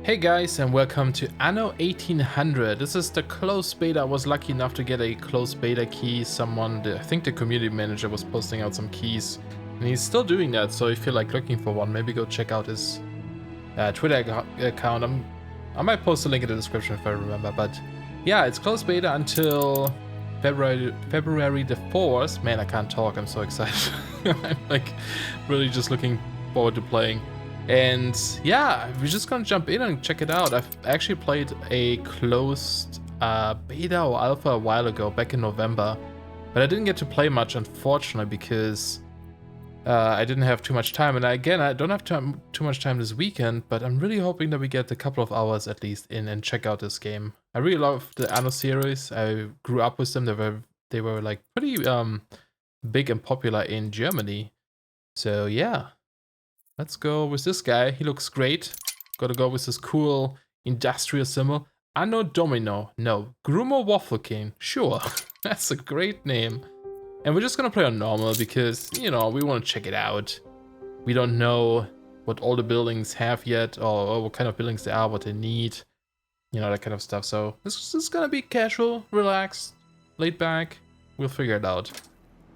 Hey guys, and welcome to Anno 1800. This is the closed beta. I was lucky enough to get a closed beta key. I think the community manager was posting out some keys, and he's still doing that, so if you're like looking for one, maybe go check out his Twitter account. I might post a link in the description if I remember, but yeah, it's closed beta until February the 4th. Man, I can't talk, I'm so excited. I'm like really just looking forward to playing. And yeah, we're just gonna jump in and check it out. I've actually played a closed beta or alpha a while ago, back in November. But I didn't get to play much, unfortunately, because I didn't have too much time. And I don't have too much time this weekend, but I'm really hoping that we get a couple of hours at least in and check out this game. I really love the Anno series. I grew up with them. They were like pretty big and popular in Germany. So yeah. Let's go with this guy. He looks great. Gotta go with this cool industrial symbol. Anno Domino. No. Grumo Waffle King. Sure. That's a great name. And we're just gonna play on normal because, you know, we want to check it out. We don't know what all the buildings have yet, or what kind of buildings they are, what they need. You know, that kind of stuff. So this is gonna be casual, relaxed, laid back. We'll figure it out.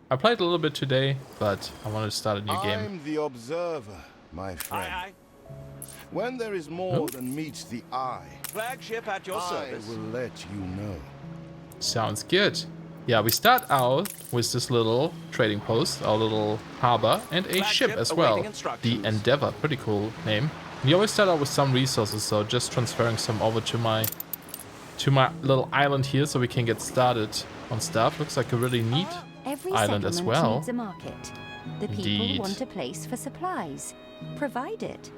I played a little bit today, but I want to start a new game. I'm the observer, my friend. When there is more than meets the eye, flagship at your service. I will let you know. Sounds good. Yeah, we start out with this little trading post, our little harbor, and a ship as well. The Endeavor, pretty cool name. We always start out with some resources, so just transferring some over to my little island here so we can get started on stuff. Looks like a really neat island as well. Needs a market. The people want a place for supplies. Provide it.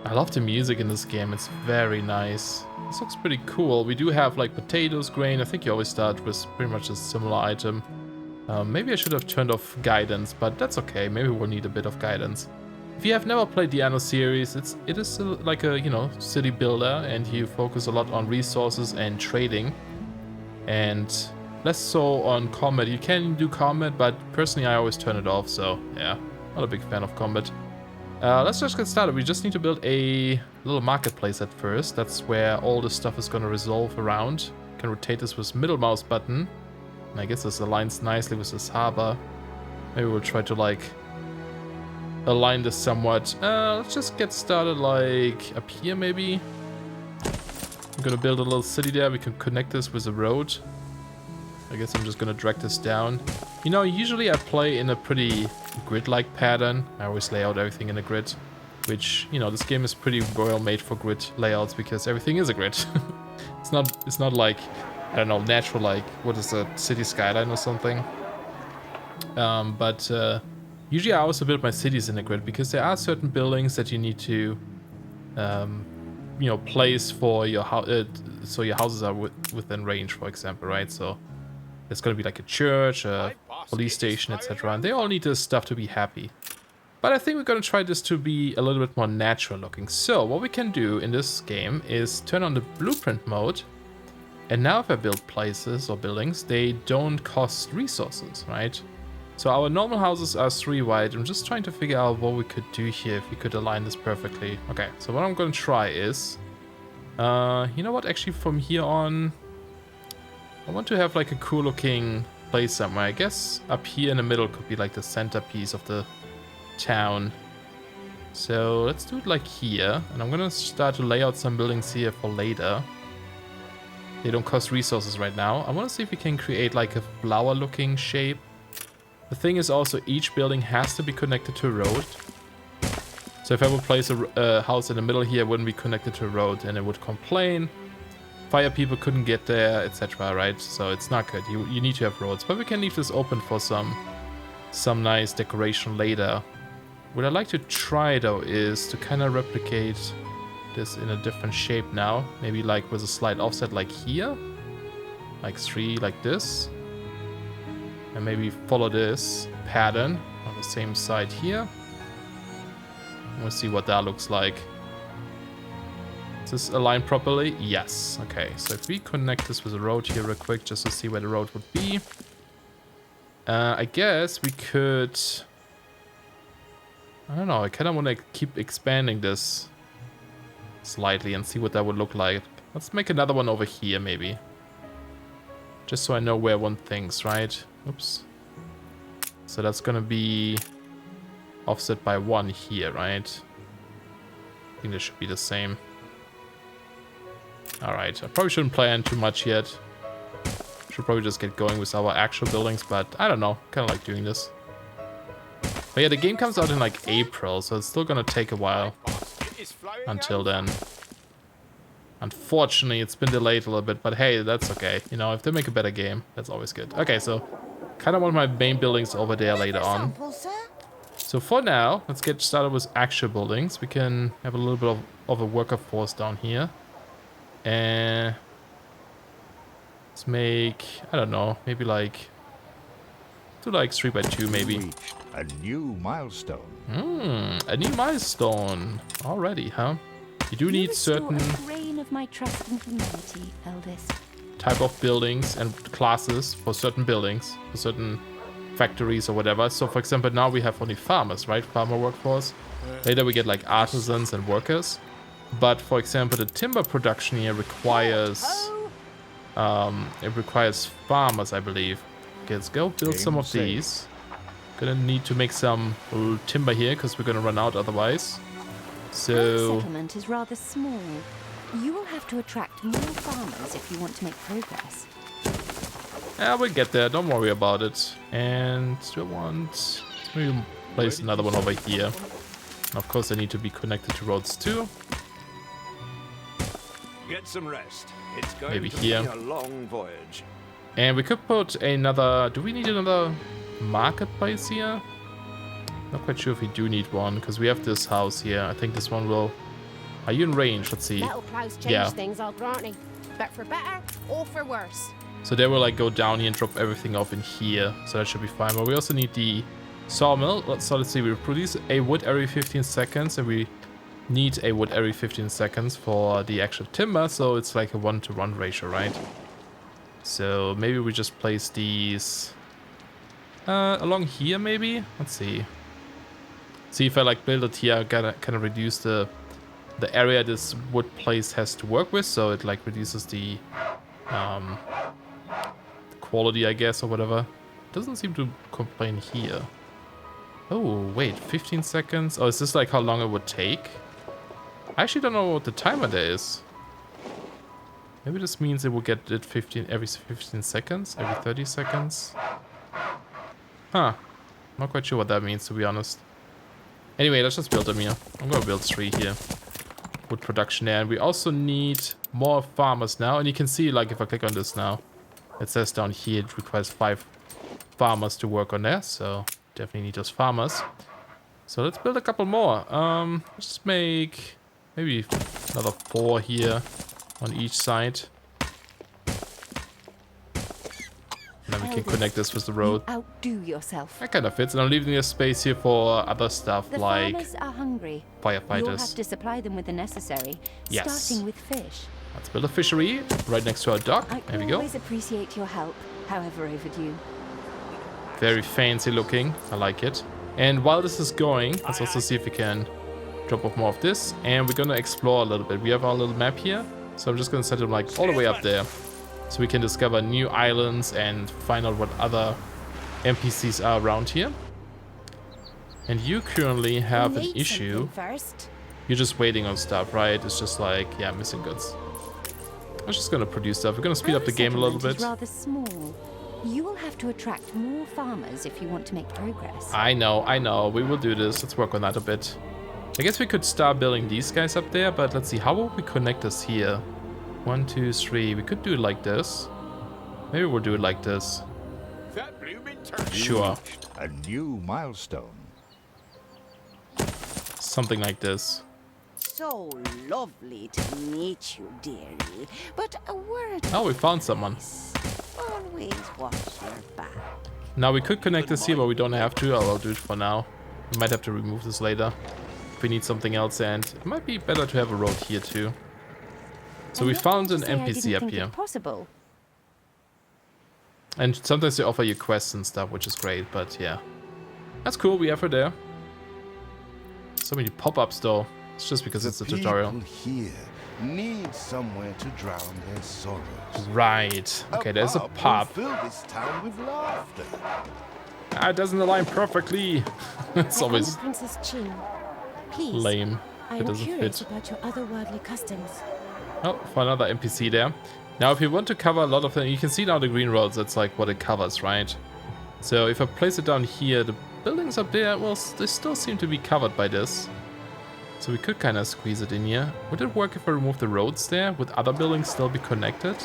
I love the music in this game. It's very nice. This looks pretty cool. We do have like potatoes, grain. I think you always start with pretty much a similar item. Maybe I should have turned off guidance, but that's okay. Maybe we'll need a bit of guidance. If you have never played the Anno series, it is like a, you know, city builder, and you focus a lot on resources and trading, and less so on combat. You can do combat, but personally I always turn it off, so yeah, not a big fan of combat. Let's just get started. We just need to build a little marketplace at first. That's where all this stuff is going to resolve around. You can rotate this with middle mouse button, and I guess this aligns nicely with this harbor. Maybe we'll try to like align this somewhat. Let's just get started like up here maybe. I'm gonna build a little city there. We can connect this with a road. I guess I'm just gonna drag this down. You know, usually I play in a pretty grid-like pattern. I always lay out everything in a grid, which, you know, this game is pretty well made for grid layouts because everything is a grid. It's not like, I don't know, natural, like, what is a city skyline or something. Usually I also build my cities in a grid because there are certain buildings that you need to, you know, place for your house, so your houses are within range, for example, right? So it's going to be like a church, a police station, etc. And they all need this stuff to be happy. But I think we're going to try this to be a little bit more natural looking. So what we can do in this game is turn on the blueprint mode. And now if I build places or buildings, they don't cost resources, right? So our normal houses are 3 wide. I'm just trying to figure out what we could do here if we could align this perfectly. Okay, so what I'm going to try is, you know what, actually from here on, I want to have like a cool looking place somewhere. I guess up here in the middle could be like the centerpiece of the town. So let's do it like here. And I'm gonna start to lay out some buildings here for later. They don't cost resources right now. I want to see if we can create like a flower looking shape. The thing is also each building has to be connected to a road. So if I would place a house in the middle here, it wouldn't be connected to a road and it would complain. Fire people couldn't get there, etc. Right? So it's not good. You need to have roads, but we can leave this open for some nice decoration later. What I'd like to try though is to kind of replicate this in a different shape now. Maybe like with a slight offset like here, like 3 like this, and maybe follow this pattern on the same side here. We'll see what that looks like. Is this aligned properly? Yes. Okay, so if we connect this with a road here real quick just to see where the road would be. I guess we could, I don't know, I kind of want to keep expanding this slightly and see what that would look like. Let's make another one over here, maybe. Just so I know where one thinks, right? Oops. So that's gonna be offset by 1 here, right? I think this should be the same. Alright, I probably shouldn't plan too much yet. Should probably just get going with our actual buildings, but I don't know. Kind of like doing this. But yeah, the game comes out in like April, so it's still gonna take a while until then. Unfortunately, it's been delayed a little bit, but hey, that's okay. You know, if they make a better game, that's always good. Okay, so kind of want my main buildings over there later on. So for now, let's get started with actual buildings. We can have a little bit of a worker force down here. And let's make, I don't know, maybe like, do like 3 by 2 maybe. Reached a new milestone. A new milestone already, huh? You do need certain a grain of my trust and humanity, eldest. type of buildings and classes for certain buildings, for certain factories or whatever. So for example, now we have only farmers, right? Farmer workforce. Later we get like artisans and workers. But for example, the timber production here requires it requires farmers, I believe. Okay, let's go build some of these. Gonna need to make some timber here because we're gonna run out otherwise. Our So settlement is rather small. You will have to attract more farmers if you want to make progress. yeah, we'll get there. Don't worry about it. And do I want maybe place another one over here? And of course, they need to be connected to roads too. Get some rest. It's going Maybe to here. be a long voyage. And we could put another... Do we need another marketplace here? Not quite sure if we do need one, because we have this house here. I think this one will... Are you in range? Let's see. Metal plows change Yeah. things, I'll grant you. But for better or for worse. So they will like go down here and drop everything off in here. So that should be fine. But we also need the sawmill. So let's see. We produce a wood every 15 seconds, and we need a wood every 15 seconds for the actual timber. So it's like a 1-to-1 ratio, right? So maybe we just place these along here, maybe. Let's see. See if I like build it here, gotta kind of reduce the area this wood place has to work with, so it like reduces the quality, I guess, or whatever. Doesn't seem to complain here. Oh wait, 15 seconds. Oh, is this like how long it would take? I actually don't know what the timer there is. Maybe this means it will get it every 15 seconds, every 30 seconds. Huh. Not quite sure what that means, to be honest. Anyway, let's just build them here. I'm gonna build 3 here. Wood production there. And we also need more farmers now. And you can see, like, if I click on this now, it says down here it requires 5 farmers to work on there. So definitely need those farmers. So let's build a couple more. Let's just make maybe another 4 here on each side. And then we can connect this with the road. You outdo yourself. That kind of fits. And I'm leaving a space here for other stuff The like farmers are hungry. You'll have firefighters. to supply them with the necessary, Yes. starting with fish. Let's build a fishery right next to our dock. I There we go. always appreciate your help, however overdue. Very fancy looking. I like it. And while this is going, let's also see if we can drop off more of this. And we're going to explore a little bit. We have our little map here. So I'm just going to set them like all the way up there. So we can discover new islands and find out what other NPCs are around here. And you currently have an Need issue. something First. You're just waiting on stuff, right? It's just like, yeah, missing goods. I'm just going to produce stuff. We're going to speed up the game a little bit. Rather small. You will have to attract more farmers if you want to make progress. I know. We will do this. Let's work on that a bit. I guess we could start building these guys up there, but let's see. How will we connect this here? 1, 2, 3. We could do it like this. Maybe we'll do it like this. That blooming turkey. Sure. Reached a new milestone. Something like this. So lovely to meet you, dearie. But a word. Oh, we found someone. Always watch your back. Now we could connect this here, but we don't have to. I'll do it for now. We might have to remove this later if we need something else, and it might be better to have a road here too. So we found an NPC up here. Possible. And sometimes they offer you quests and stuff, which is great, but yeah. That's cool, we have her there. So many pop-ups though. It's just because it's a The tutorial. people here need somewhere to drown their sorrows. Right. Okay, there's a will pub. fill this town with laughter. Ah, it doesn't align perfectly. It's I am the always Princess Chin. Please, lame. I It am doesn't curious fit. about your otherworldly customs. Oh, for another NPC there. Now, if you want to cover a lot of them, you can see now the green roads. That's like what it covers, right? So if I place it down here, the buildings up there, well, they still seem to be covered by this. So we could kind of squeeze it in here. Would it work if I remove the roads there? Would other buildings still be connected?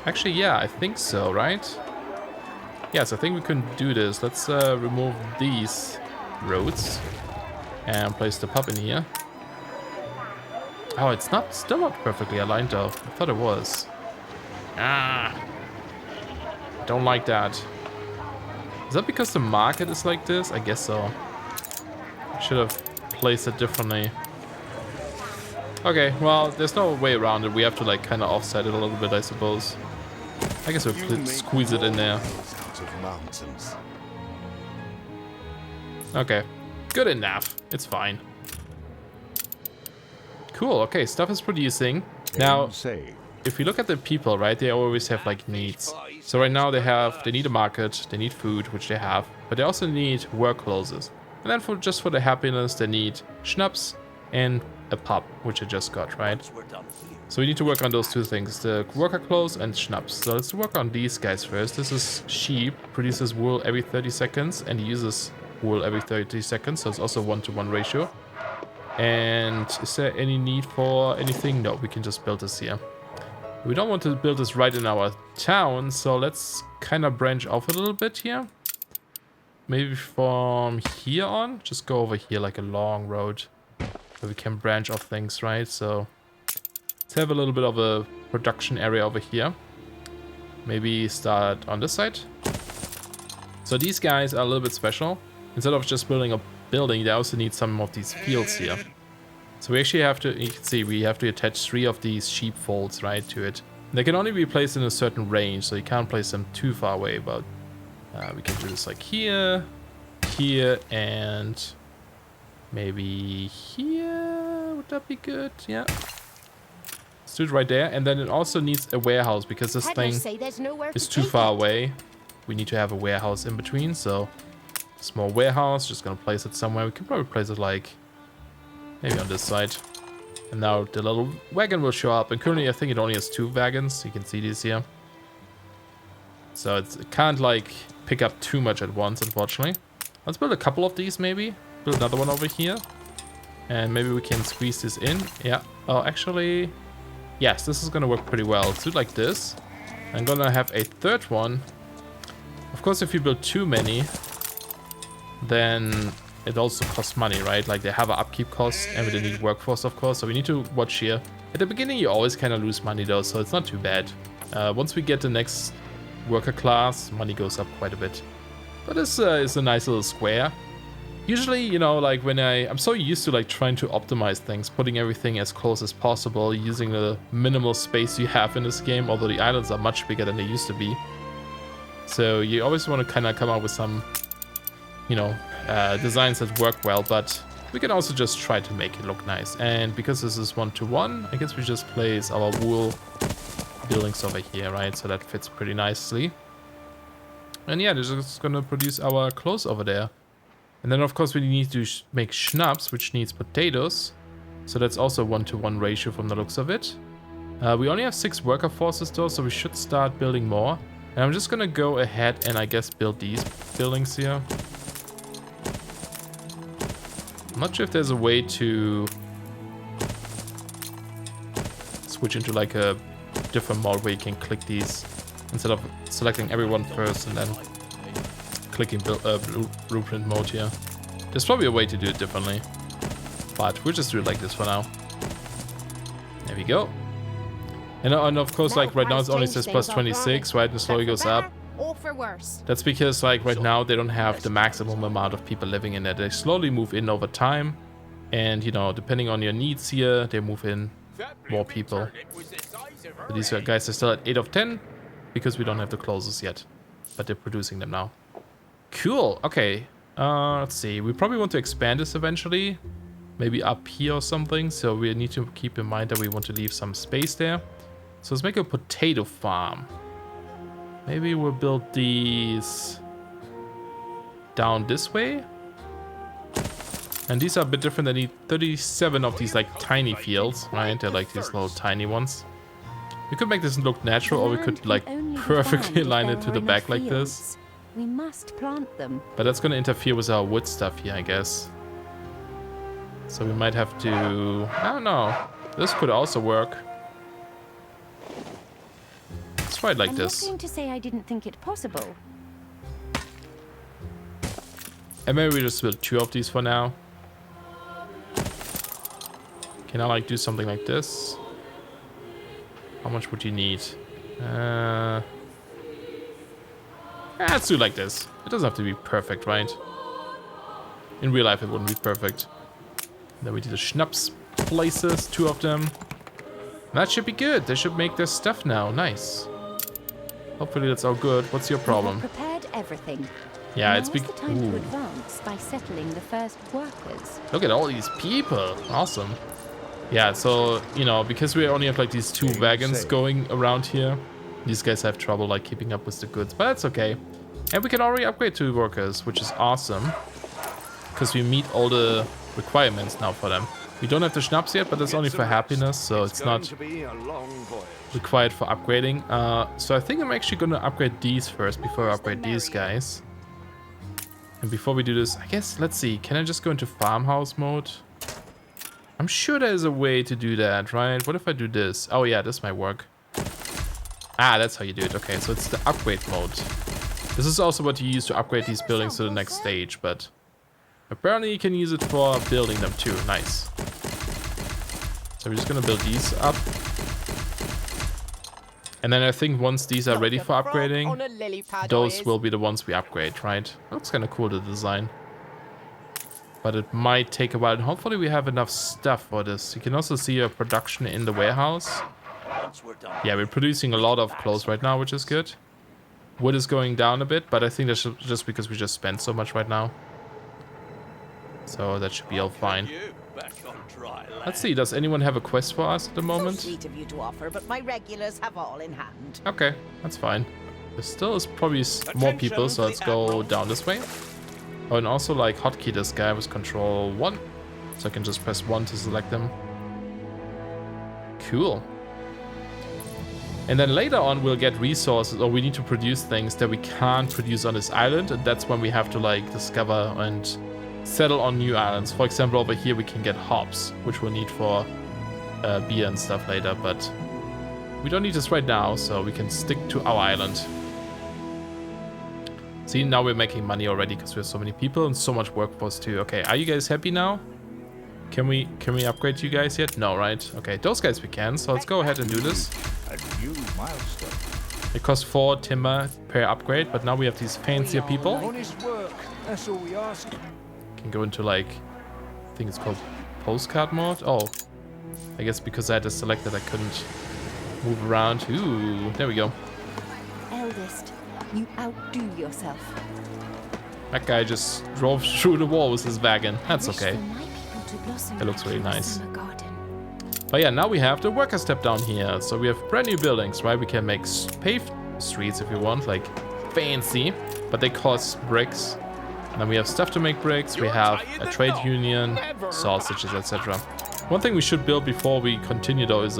Actually, yeah, I think so, right? Yes, I think we can do this. Let's remove these roads and place the pub in here. Oh, it's still not perfectly aligned though. I thought it was. Ah, don't like that. Is that because the market is like this? I guess so. Should have placed it differently. Okay, well, there's no way around it. We have to like kind of offset it a little bit, I suppose. I guess we'll You make squeeze it in there. molehill out of mountains. Okay, good enough. It's fine. Cool, okay, stuff is producing. Now, Say, if you look at the people, right, they always have like needs. So right now they need a market, they need food, which they have, but they also need work clothes. And then just for the happiness, they need schnapps and a pub, which I just got, right? So we need to work on those two things, the worker clothes and schnapps. So let's work on these guys first. This is sheep, produces wool every 30 seconds and uses wool every 30 seconds. So it's also 1-to-1 ratio. And is there any need for anything? No, we can just build this here. We don't want to build this right in our town, so let's kind of branch off a little bit here. Maybe from here on, just go over here like a long road where we can branch off things, right? So let's have a little bit of a production area over here. Maybe start on this side. So these guys are a little bit special. Instead of just building a building, they also need some of these fields here. So we actually have to, you can see, we have to attach 3 of these sheepfolds, right, to it. They can only be placed in a certain range, so you can't place them too far away, but we can do this like here, here, and maybe here. Would that be good? Yeah. Let's do it right there. And then it also needs a warehouse because this thing is too far away. We need to have a warehouse in between, so small warehouse, just gonna place it somewhere. We can probably place it like maybe on this side. And now the little wagon will show up. And currently I think it only has 2 wagons. You can see these here. So it can't like pick up too much at once, unfortunately. Let's build a couple of these maybe. Build another one over here. And maybe we can squeeze this in. Yeah. Oh, actually, yes, this is gonna work pretty well. Let's do it like this. I'm gonna have a third one. Of course, if you build too many, then it also costs money, right? Like they have an upkeep cost and they need workforce, of course. So we need to watch here. At the beginning, you always kind of lose money though, so it's not too bad. Once we get the next worker class, money goes up quite a bit. But this is a nice little square. Usually, you know, like when I'm so used to like trying to optimize things, putting everything as close as possible, using the minimal space you have in this game, although the islands are much bigger than they used to be. So you always want to kind of come up with some, you know, designs that work well, but we can also just try to make it look nice. And because this is 1-to-1, I guess we just place our wool buildings over here, right? So that fits pretty nicely. And yeah, this is going to produce our clothes over there. And then of course we need to make schnapps, which needs potatoes. So that's also 1-to-1 ratio from the looks of it. We only have 6 worker forces though, so we should start building more. And I'm just gonna go ahead and I guess build these buildings here. I'm not sure if there's a way to switch into like a different mode where you can click these instead of selecting everyone first and then clicking blueprint mode here. There's probably a way to do it differently, but we'll just do it like this for now. There we go. And of course, like right now it only says plus 26, right? And slowly goes up. Or for worse. That's because like right now they don't have the maximum amount of people living in there. They slowly move in over time. And you know, depending on your needs here, they move in more people. So these guys are still at 8 of 10 because we don't have the closes yet. But they're producing them now. Cool, okay. Let's see. We probably want to expand this eventually. maybe up here or something. So we need to keep in mind that we want to leave some space there. So let's make a potato farm. Maybe we'll build these down this way. And these are a bit different. They need 37 of these like tiny fields, right? They're like these little tiny ones. We could make this look natural, or we could like perfectly align it to the back like this. We must plant them. But that's going to interfere with our wood stuff here, I guess. So we might have to... I don't know. This could also work. Let's try it like this. I'm not going to say I didn't think it possible. And maybe we just build 2 of these for now. Can I like do something like this? How much would you need? Let's do like this. It doesn't have to be perfect, right? In real life, it wouldn't be perfect. Then we do the schnapps places, 2 of them. That should be good. They should make their stuff now. Nice. Hopefully that's all good. What's your problem? We have prepared everything. Yeah, Now it's is big. the time to advance by settling the first workers. Look at all these people. Awesome. Yeah, so, you know, because we only have like these 2 wagons going around here, these guys have trouble like keeping up with the goods, but that's okay. And we can already upgrade 2 workers, which is awesome. Because we meet all the requirements now for them. We don't have the schnapps yet, but that's only for happiness, so it's not required for upgrading. So I think I'm actually going to upgrade these first before I upgrade these guys. And before we do this, I guess, let's see, can I just go into farmhouse mode? I'm sure there's a way to do that, right? What if I do this? Oh yeah, this might work. Ah, that's how you do it. Okay, so it's the upgrade mode. This is also what you use to upgrade these buildings to the next stage, but apparently you can use it for building them too. Nice. So we're just gonna build these up. And then I think once these are ready for upgrading, those will be the ones we upgrade, right? Looks kind of cool, the design. But it might take a while, and hopefully we have enough stuff for this. You can also see our production in the warehouse. Yeah, we're producing a lot of clothes right now, which is good. Wood is going down a bit, but I think that's just because we just spent so much right now. So that should be all fine. Let's see, does anyone have a quest for us at the moment? So sweet of you to offer, but my regulars have all in hand. Okay, that's fine. There still is probably more people, so let's go down this way. Oh, and also like hotkey this guy with control 1. So I can just press 1 to select them. Cool. And then later on we'll get resources, or we need to produce things that we can't produce on this island. And that's when we have to like discover and settle on new islands. For example, over here we can get hops, which we'll need for beer and stuff later. But we don't need this right now, so we can stick to our island. See, now we're making money already because we have so many people and so much workforce too. Okay, are you guys happy now? Can we upgrade you guys yet? No, right? Okay, those guys we can. So let's go ahead and do this. A new milestone. It costs 4 timber per upgrade, but now we have these fancier people. Honest work. That's all we ask. Can go into like, I think it's called postcard mode. Oh, I guess because I had this selected, I couldn't move around. Ooh, there we go. Eldest, you outdo yourself. That guy just drove through the wall with his wagon. That's Wish okay. for my people to blossom It looks like really a nice. summer garden. But yeah, now we have the worker step down here. So we have brand new buildings, right? We can make paved streets if you want, like fancy, but they cost bricks. And then we have stuff to make bricks. We have a trade union, sausages, etc. One thing we should build before we continue though is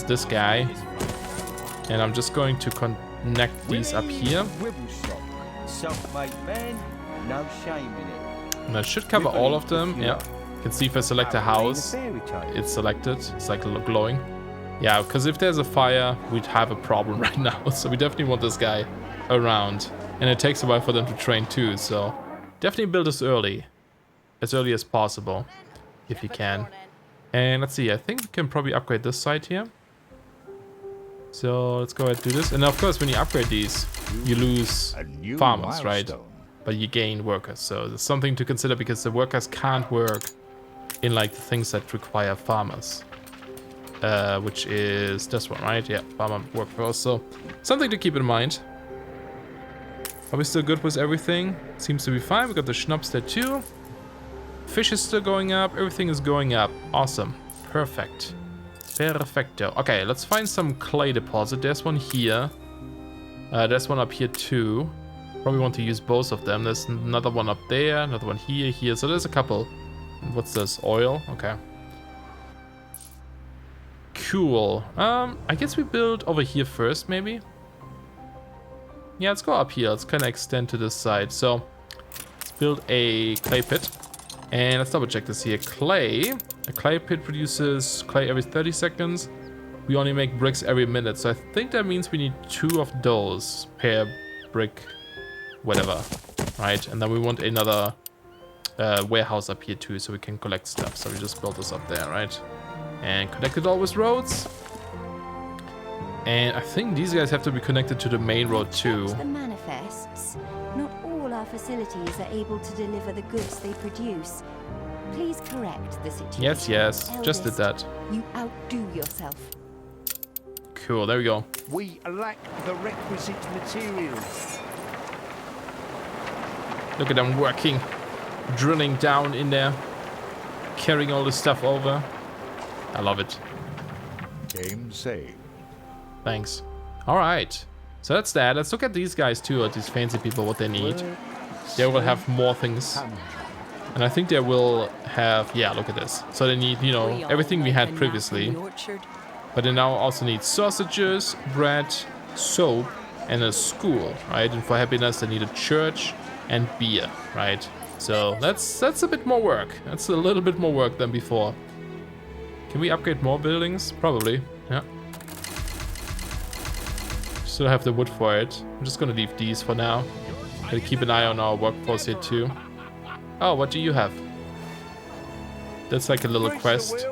this guy. And I'm just going to connect these up here. Self-made man, no shame in it. And that should cover all of them. Yeah. You can see if I select a house, it's selected. It's like glowing. Yeah, because if there's a fire, we'd have a problem right now. So we definitely want this guy around. And it takes a while for them to train too. So definitely build this early. As early as possible, if you can. And let's see, I think we can probably upgrade this side here. So let's go ahead and do this. And of course, when you upgrade these, you lose farmers, right? But you gain workers. So there's something to consider because the workers can't work in like the things that require farmers. Which is this one, right? Yeah, farmer workforce. So something to keep in mind. Are we still good with everything? Seems to be fine. We got the schnapps there too. fish is still going up. Everything is going up. Awesome. Perfect. Perfecto. Okay, let's find some clay deposit. There's one here. There's one up here too. Probably want to use both of them. There's another one up there, another one here. So there's a couple. What's this? Oil? Okay. Cool. I guess we build over here first, maybe? Yeah, let's go up here. Let's kind of extend to this side. So, let's build a clay pit. And let's double check this here. Clay. A clay pit produces clay every 30 seconds. We only make bricks every minute. So I think that means we need 2 of those per brick, whatever. Right? And then we want another warehouse up here too, so we can collect stuff. So we just built this up there, right? And connect it all with roads. And I think these guys have to be connected to the main road too. The manifests. Not all our facilities are able to deliver the goods they produce. Please correct the situation. Yes, yes. Just did that. You outdo yourself. Cool, there we go. We lack the requisite materials. Look at them working. Drilling down in there. Carrying all this stuff over. I love it. Game saved. Thanks. Alright. So that's that. Let's look at these guys too, or these fancy people, what they need. They will have more things. And I think they will have... Yeah, look at this. So they need, you know, everything we had previously. But they now also need sausages, bread, soap, and a school, right? And for happiness, they need a church and beer, right? So that's a bit more work. That's a little bit more work than before. Can we upgrade more buildings? Probably, yeah. Still have the wood for it. I'm just gonna leave these for now. Gotta keep an eye on our workforce here too. Oh, what do you have? That's like a little quest.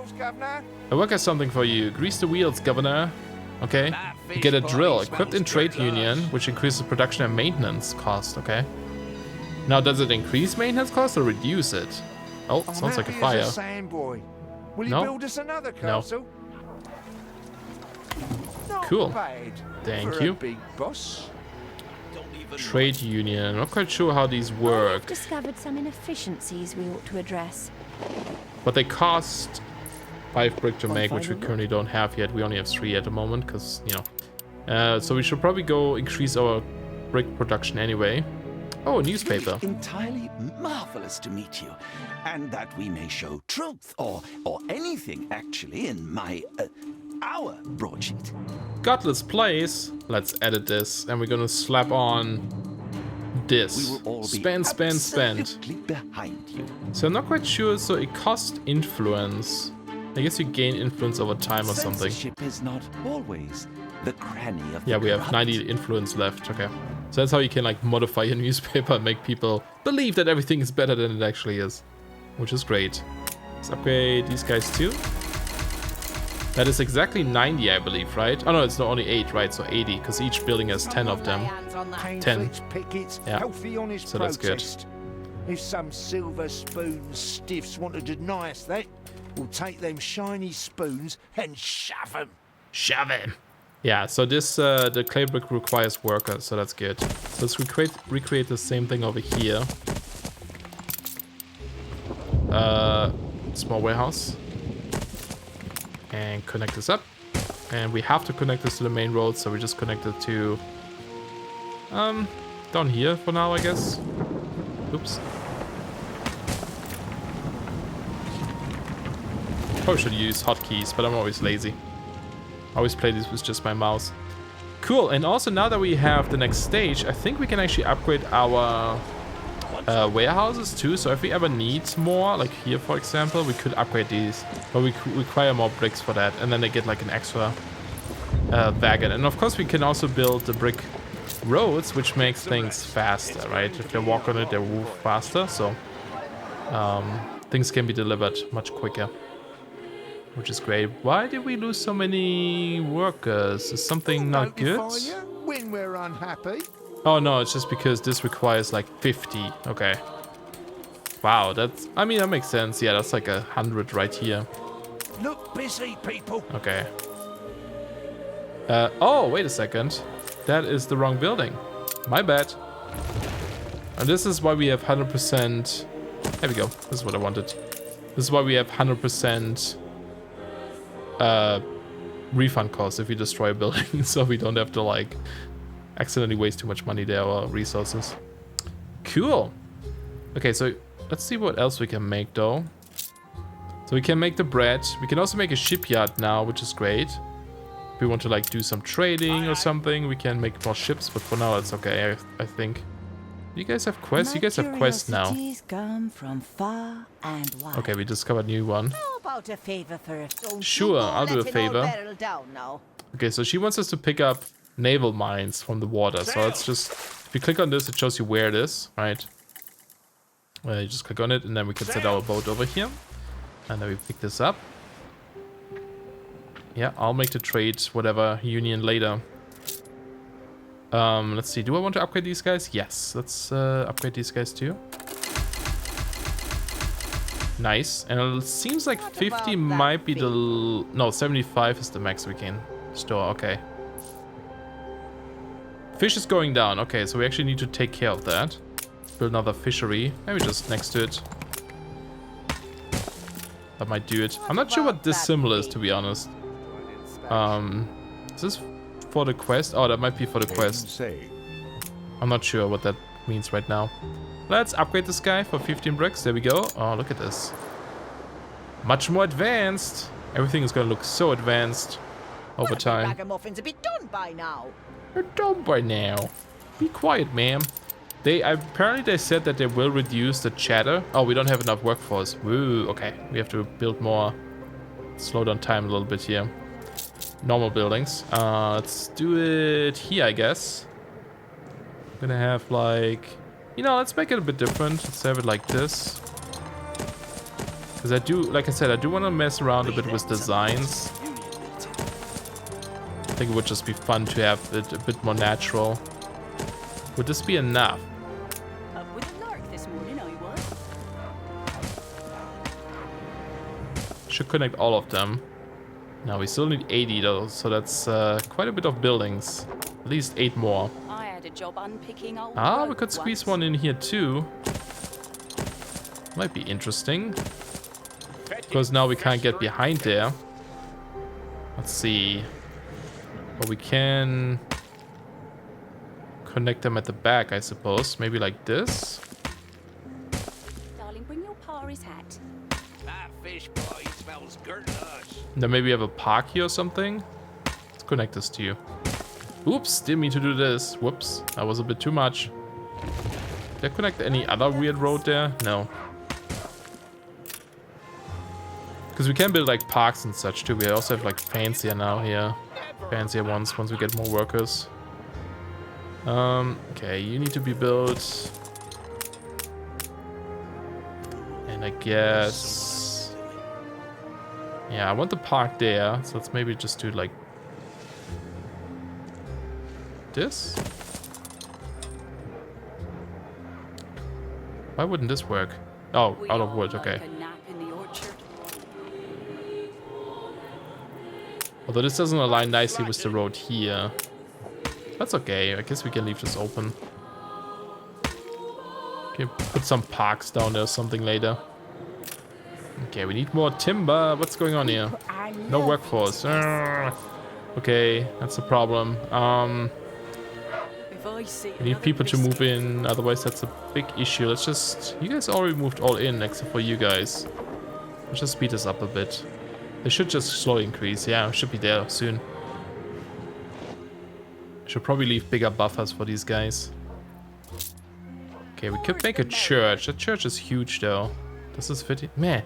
I work as something for you. Grease the wheels, governor. Okay. You get a drill equipped in trade union, which increases production and maintenance cost. Okay. Now, does it increase maintenance cost or reduce it? Oh, sounds like a fire. Will you build us another castle? No. Cool. Thank you. Big boss. Trade union. I'm not quite sure how these work. I've discovered some inefficiencies we ought to address. But they cost 5 brick to make, which we currently don't have yet. We only have 3 at the moment, because, you know. So we should probably go increase our brick production anyway. Oh, a newspaper. Entirely marvelous to meet you, and that we may show truth or anything actually in our broadsheet. Godless place. Let's edit this, and we're gonna slap on this. We will all spend. Behind you. So I'm not quite sure. So it costs influence. I guess you gain influence over time or something. Censorship is not always the cranny of yeah, the we have corrupt. 90 influence left. Okay. So that's how you can like modify your newspaper and make people believe that everything is better than it actually is. Which is great. Let's upgrade these guys too. That is exactly 90, I believe, right? Oh no, it's not only 8, right? So 80, because each building has 10 of them. 10. Yeah, so that's good. If some silver spoon stiffs want to deny us that, we'll take them shiny spoons and shove them. Shove him. Yeah, so this, the clay brick requires workers, so that's good. So let's recreate the same thing over here. Small warehouse. And connect this up. And we have to connect this to the main road, so we just connect it to... down here for now, I guess. Oops. Probably should use hotkeys, but I'm always lazy. I always play this with just my mouse. Cool, and also now that we have the next stage, I think we can actually upgrade our warehouses too. So if we ever need more, like here for example, we could upgrade these. But we require more bricks for that, and then they get like an extra wagon. And of course we can also build the brick roads, which makes things faster, right? If they walk on it, they move faster, so things can be delivered much quicker. Which is great. Why did we lose so many workers? Is something not good? When we're unhappy. Oh no, it's just because this requires like 50. Okay. Wow, that's... I mean, that makes sense. Yeah, that's like 100 right here. Look busy, people. Okay. Oh, wait a second. That is the wrong building. My bad. And this is why we have 100% There we go. This is what I wanted. This is why we have 100% refund costs if we destroy a building, so we don't have to like accidentally waste too much money there or resources. Cool. Okay, so let's see what else we can make though. So we can make the bread. We can also make a shipyard now, which is great. If we want to like do some trading or something, we can make more ships, but for now it's okay, I think. You guys have quests? You guys have quests now. Come from far and wide. Okay, we discovered a new one. How about a favor for Sure, I'll do a favor. Down now. Okay, so she wants us to pick up naval mines from the water. So let's just, if you click on this, it shows you where it is, right? You just click on it, and then we can set our boat over here. And then we pick this up. Yeah, I'll make the trade, whatever, union later. Let's see, do I want to upgrade these guys? Yes, let's upgrade these guys too. Nice, and it seems like 50 might be the... No, 75 is the max we can store, okay. Fish is going down, okay, so we actually need to take care of that. Build another fishery, maybe just next to it. That might do it. I'm not sure what this symbol is, to be honest. Is this for the quest? Oh, that might be for the quest. I'm not sure what that means right now. Let's upgrade this guy for 15 bricks. There we go. Oh, look at this. Much more advanced. Everything is gonna look so advanced over time. Ragamuffins a bit done by now. You're done by now. Be quiet, ma'am. Apparently they said that they will reduce the chatter. Oh, we don't have enough workforce. Woo, okay. We have to build more. Slow down time a little bit here. Normal buildings. Let's do it here, I guess. I'm gonna have like... You know, let's make it a bit different. Let's have it like this. Because I do, like I said, I do want to mess around a bit with designs. I think it would just be fun to have it a bit more natural. Would this be enough? Up with a lark this morning, I was. Should connect all of them. Now we still need 80 though, so that's quite a bit of buildings. At least 8 more. I had a job unpicking old Ah, we road could squeeze once. one in here too. Might be interesting. Because now we can't get behind there. Let's see. But we can connect them at the back, I suppose. Maybe like this. Darling, bring your Paris hat. That fish pie smells gurtlish. Then maybe have a park here or something. Let's connect this to you. Oops, didn't mean to do this. Whoops, that was a bit too much. Did I connect any other weird road there? No. Because we can build like parks and such too. We also have like fancier now here. Fancier ones once we get more workers. Okay, you need to be built. And I guess... Yeah, I want the park there. So let's maybe just do like this. Why wouldn't this work? Oh, out of wood, okay. Although this doesn't align nicely with the road here. That's okay, I guess we can leave this open. Okay, put some parks down there or something later. Okay, we need more timber. What's going on here? No workforce. Okay, that's a problem. We need people to move in, otherwise that's a big issue. Let's just... You guys already moved all in, except for you guys. Let's just speed this up a bit. They should just slowly increase. Yeah, should be there soon. Should probably leave bigger buffers for these guys. Okay, we could make a church. The church is huge though. This is fitting. Meh.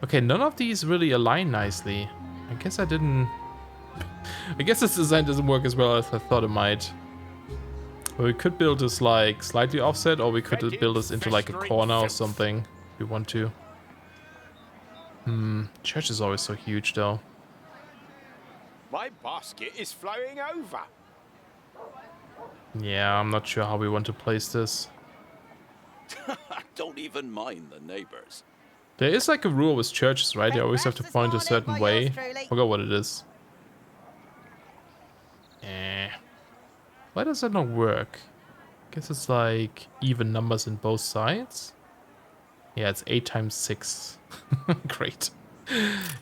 Okay, none of these really align nicely. I guess I didn't... I guess this design doesn't work as well as I thought it might. But we could build this like slightly offset, or we could build this into like a corner or something if we want to. Church is always so huge though. My basket is flowing over. Yeah, I'm not sure how we want to place this. Don't even mind the neighbors. There is like a rule with churches, right? They always have to point a certain way. Forgot what it is. Why does that not work? Guess it's like even numbers in both sides. Yeah, it's 8 times 6. Great.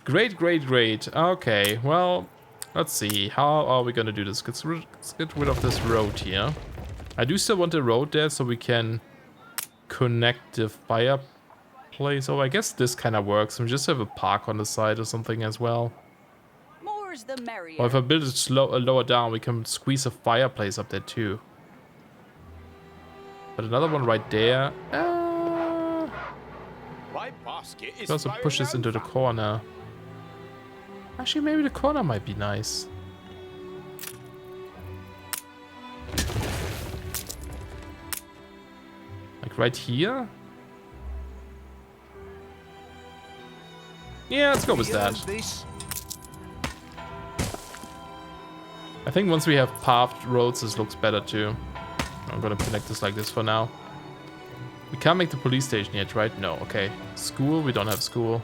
Great. Okay, well, let's see. How are we gonna do this? Let's get rid of this road here. I do still want a road there so we can connect the fireplace. Oh, I guess this kind of works. We just have a park on the side or something as well. More's the merrier. Or if I build it lower down, we can squeeze a fireplace up there too. But another one right there. My basket is We also push this into the corner. Actually, maybe the corner might be nice. Like right here? Yeah, let's go with that. I think once we have paved roads, this looks better too. I'm gonna connect this like this for now. We can't make the police station yet, right? No, okay. School, we don't have school.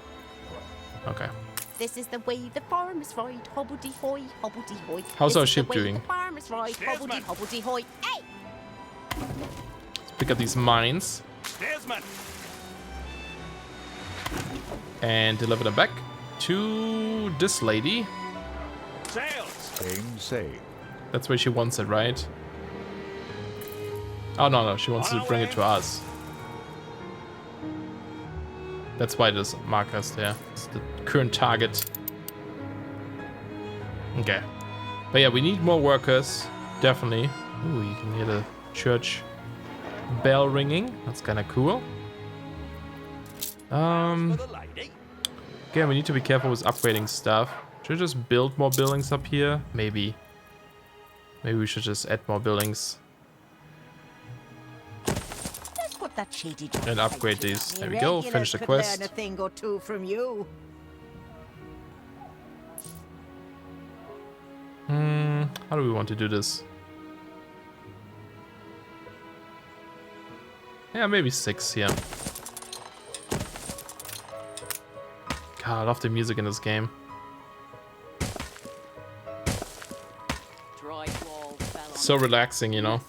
Okay. This is the way the farmers ride. Hobbledy-hoy, hobbledy-hoy. How's our This is ship the way doing? The farmers ride. Hobbledy-hobbledy-hoy. Hey! Let's pick up these mines. Steersman. And deliver them back to this lady. Sails. Game say. That's where she wants it, right? Oh, no, she wants to bring it to us. That's why there's markers there. It's the current target. Okay. But yeah, we need more workers. Definitely. Ooh, you can hear the church bell ringing. That's kind of cool. Again, we need to be careful with upgrading stuff. Should we just build more buildings up here? Maybe. Maybe we should just add more buildings. That shady And upgrade these. There we go. Finish the quest. Learn a thing or two from you. How do we want to do this? Yeah, maybe 6 here. God, I love the music in this game. So relaxing, you know.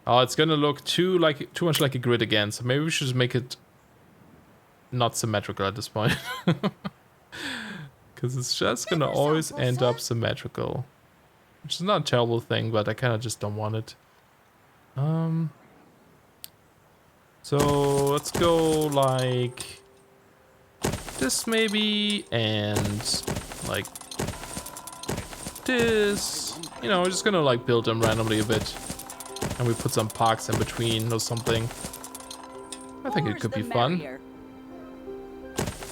Oh, it's gonna look too much like a grid again, so maybe we should just make it not symmetrical at this point. Because it's just gonna always end up symmetrical. Which is not a terrible thing, but I kinda just don't want it. So let's go like this maybe, and like this. You know, we're just gonna like build them randomly a bit. And we put some parks in between or something. I think it could be fun.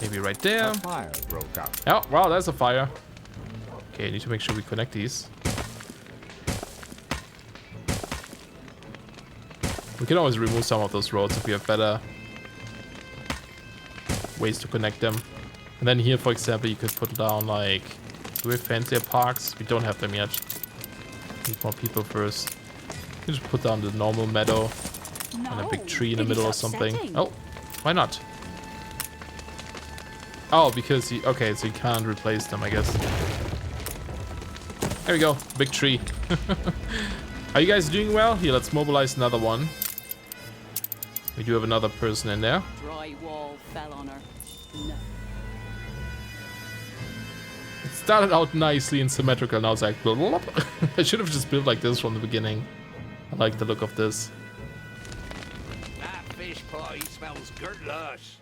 Maybe right there. Fire broke out. Oh, wow, there's a fire. Okay, I need to make sure we connect these. We can always remove some of those roads if we have better ways to connect them. And then here, for example, you could put down like... Do we have fancier parks? We don't have them yet. Need more people first. You just put down the normal meadow and a big tree in the middle or something. Oh, why not? Oh, because you... Okay, so you can't replace them, I guess. There we go. Big tree. Are you guys doing well? Here, let's mobilize another one. We do have another person in there. Drywall fell on her. No. It started out nicely and symmetrical. Now it's like... I should have just built like this from the beginning. I like the look of this. That fish pie smells good lush.